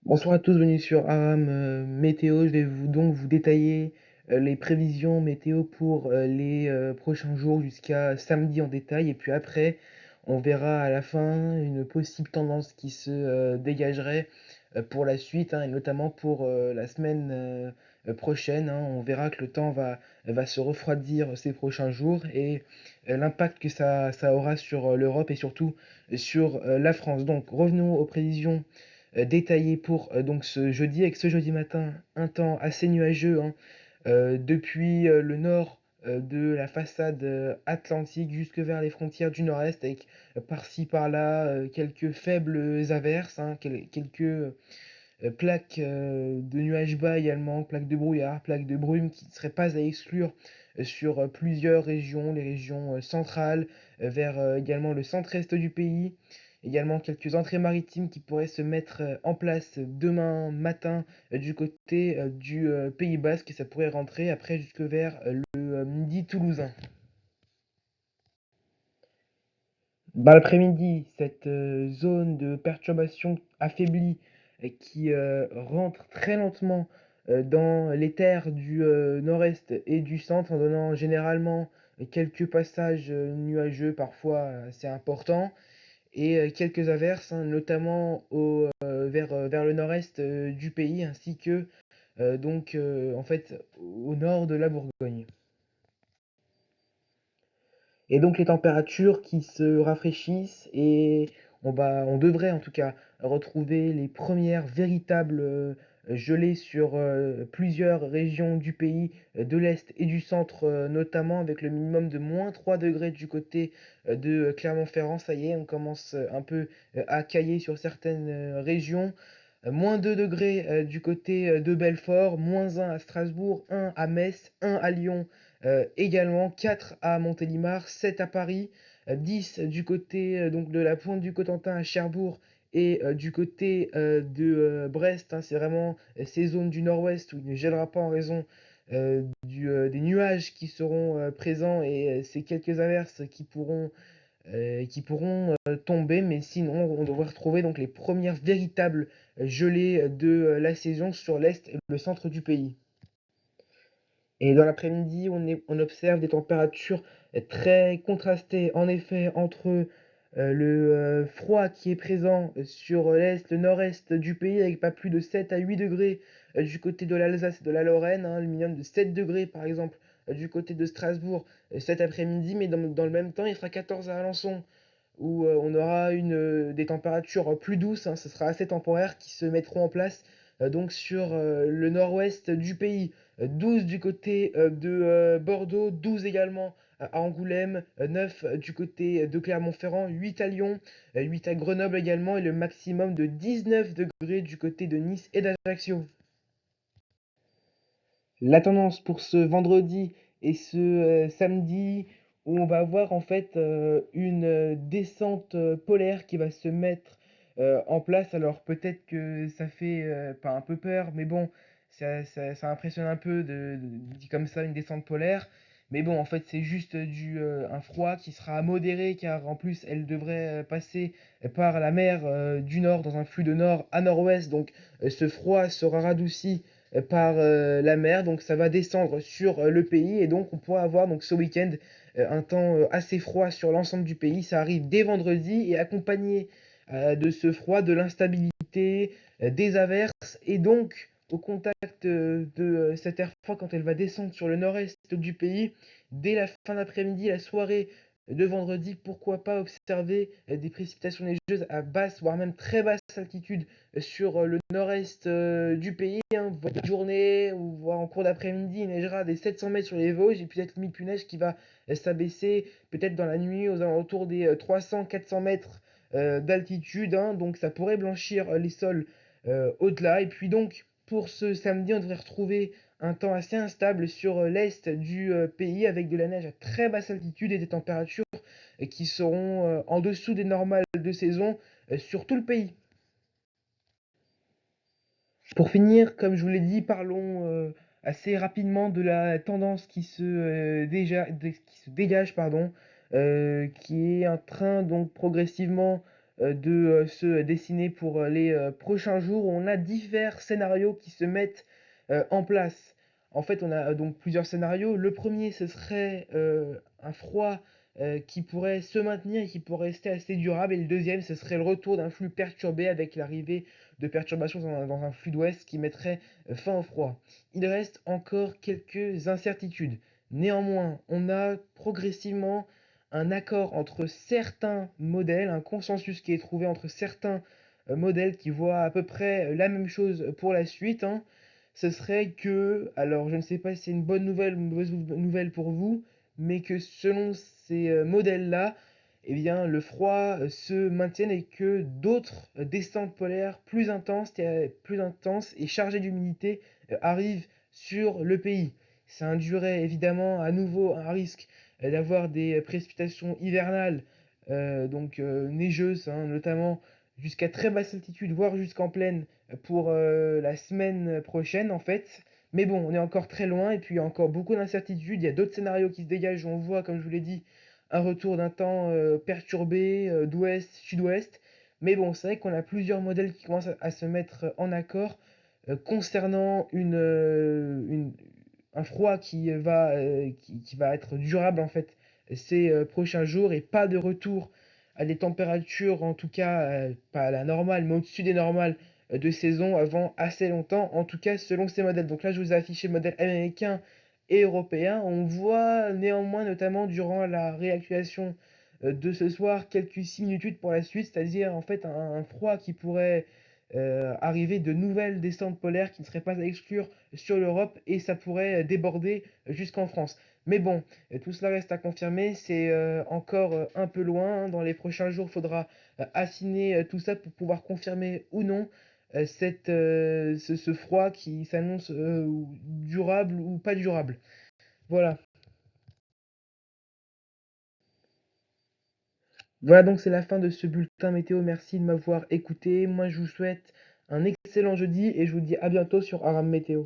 Bonsoir à tous, bienvenue sur Aram Météo. Je vais vous détailler les prévisions météo pour les prochains jours jusqu'à samedi en détail. Et puis après, on verra à la fin une possible tendance qui se dégagerait pour la suite, hein, et notamment pour la semaine prochaine, hein. On verra que le temps va se refroidir ces prochains jours et l'impact que ça aura sur l'Europe et surtout sur la France. Donc revenons aux prévisions détaillé pour donc ce jeudi, avec ce jeudi matin un temps assez nuageux, hein, depuis le nord de la façade atlantique jusque vers les frontières du nord-est, avec par-ci par-là quelques faibles averses, hein, quelques plaques de nuages bas également, plaques de brouillard, plaques de brume qui ne seraient pas à exclure sur plusieurs régions, les régions centrales, vers également le centre-est du pays. Également quelques entrées maritimes qui pourraient se mettre en place demain matin du côté du Pays Basque et ça pourrait rentrer après jusque vers le midi toulousain. Dans l'après-midi, cette zone de perturbation affaiblie qui rentre très lentement dans les terres du nord-est et du centre en donnant généralement quelques passages nuageux parfois assez importants et quelques averses, hein, notamment vers le nord-est du pays ainsi que en fait au nord de la Bourgogne. Et donc les températures qui se rafraîchissent et on devrait en tout cas retrouver les premières véritables gelées sur plusieurs régions du pays, de l'Est et du centre notamment, avec le minimum de -3 degrés du côté de Clermont-Ferrand. Ça y est, on commence un peu à cailler sur certaines régions. -2 degrés du côté de Belfort, -1 à Strasbourg, 1 à Metz, 1 à Lyon également, 4 à Montélimar, 7 à Paris, 10 du côté donc de la pointe du Cotentin à Cherbourg et du côté de Brest, hein. C'est vraiment ces zones du nord-ouest où il ne gèlera pas en raison des nuages qui seront présents et ces quelques averses qui pourront tomber, mais sinon on devrait retrouver donc les premières véritables gelées de la saison sur l'est et le centre du pays. Et dans l'après-midi, on observe des températures très contrastées, en effet, entre le froid qui est présent sur l'est, le nord-est du pays, avec pas plus de 7 à 8 degrés du côté de l'Alsace et de la Lorraine, hein, le minimum de 7 degrés par exemple du côté de Strasbourg cet après-midi, mais dans le même temps, il fera 14 à Alençon, où on aura des températures plus douces, hein, ce sera assez temporaire, qui se mettront en place donc sur le nord-ouest du pays. 12 du côté de Bordeaux, 12 également à Angoulême, 9 du côté de Clermont-Ferrand, 8 à Lyon, 8 à Grenoble également, et le maximum de 19 degrés du côté de Nice et d'Ajaccio. La tendance pour ce vendredi et ce samedi, où on va avoir en fait une descente polaire qui va se mettre en place. Alors peut-être que ça fait pas un peu peur, mais bon, ça impressionne un peu dit comme ça une descente polaire. Mais bon, en fait, c'est juste un froid qui sera modéré, car en plus, elle devrait passer par la mer du Nord dans un flux de nord à nord-ouest. Donc ce froid sera radouci par la mer, donc ça va descendre sur le pays et donc on pourra avoir donc ce week-end un temps assez froid sur l'ensemble du pays. Ça arrive dès vendredi et accompagné de ce froid, de l'instabilité, des averses et donc au contact de cette air froid quand elle va descendre sur le nord-est du pays, dès la fin d'après-midi, la soirée de vendredi, pourquoi pas observer des précipitations neigeuses à basse, voire même très basse altitude sur le nord-est du pays, hein. Votre journée ou voire en cours d'après-midi, il neigera des 700 mètres sur les Vosges et puis cette limite plus neige qui va s'abaisser peut-être dans la nuit aux alentours des 300-400 mètres d'altitude, hein. Donc ça pourrait blanchir les sols au-delà. Et puis donc pour ce samedi, on devrait retrouver un temps assez instable sur l'est du pays avec de la neige à très basse altitude et des températures qui seront en dessous des normales de saison sur tout le pays. Pour finir, comme je vous l'ai dit, parlons assez rapidement de la tendance qui se dégage, pardon, qui est en train donc progressivement de se dessiner pour les prochains jours. On a divers scénarios qui se mettent en place. En fait, on a donc plusieurs scénarios. Le premier, ce serait un froid qui pourrait se maintenir et qui pourrait rester assez durable. Et le deuxième, ce serait le retour d'un flux perturbé avec l'arrivée de perturbations dans un flux d'ouest qui mettrait fin au froid. Il reste encore quelques incertitudes. Néanmoins, on a progressivement un accord entre certains modèles, un consensus qui est trouvé entre certains modèles qui voient à peu près la même chose pour la suite, hein. Ce serait que, alors je ne sais pas si c'est une bonne nouvelle ou une mauvaise nouvelle pour vous, mais que selon ces modèles-là, eh bien, le froid se maintienne et que d'autres descentes polaires plus intenses et chargées d'humidité arrivent sur le pays. Ça induirait évidemment à nouveau un risque d'avoir des précipitations hivernales, neigeuses, hein, notamment jusqu'à très basse altitude, voire jusqu'en plaine pour la semaine prochaine en fait. Mais bon, on est encore très loin et puis il y a encore beaucoup d'incertitudes. Il y a d'autres scénarios qui se dégagent. On voit, comme je vous l'ai dit, un retour d'un temps perturbé d'ouest, sud-ouest. Mais bon, c'est vrai qu'on a plusieurs modèles qui commencent à se mettre en accord concernant un froid qui va être durable en fait ces prochains jours et pas de retour à des températures, en tout cas pas à la normale, mais au-dessus des normales de saison avant assez longtemps, en tout cas selon ces modèles. Donc là, je vous ai affiché le modèle américain et européen. On voit néanmoins, notamment durant la réactualisation de ce soir, quelques similitudes pour la suite, c'est-à-dire en fait un froid qui pourrait arriver de nouvelles descentes polaires qui ne seraient pas à exclure sur l'Europe et ça pourrait déborder jusqu'en France. Mais bon, tout cela reste à confirmer, c'est encore un peu loin, hein. Dans les prochains jours, il faudra affiner tout ça pour pouvoir confirmer ou non ce froid qui s'annonce durable ou pas durable. Voilà. Voilà donc c'est la fin de ce bulletin météo. Merci de m'avoir écouté. Moi je vous souhaite un excellent jeudi et je vous dis à bientôt sur Aram Météo.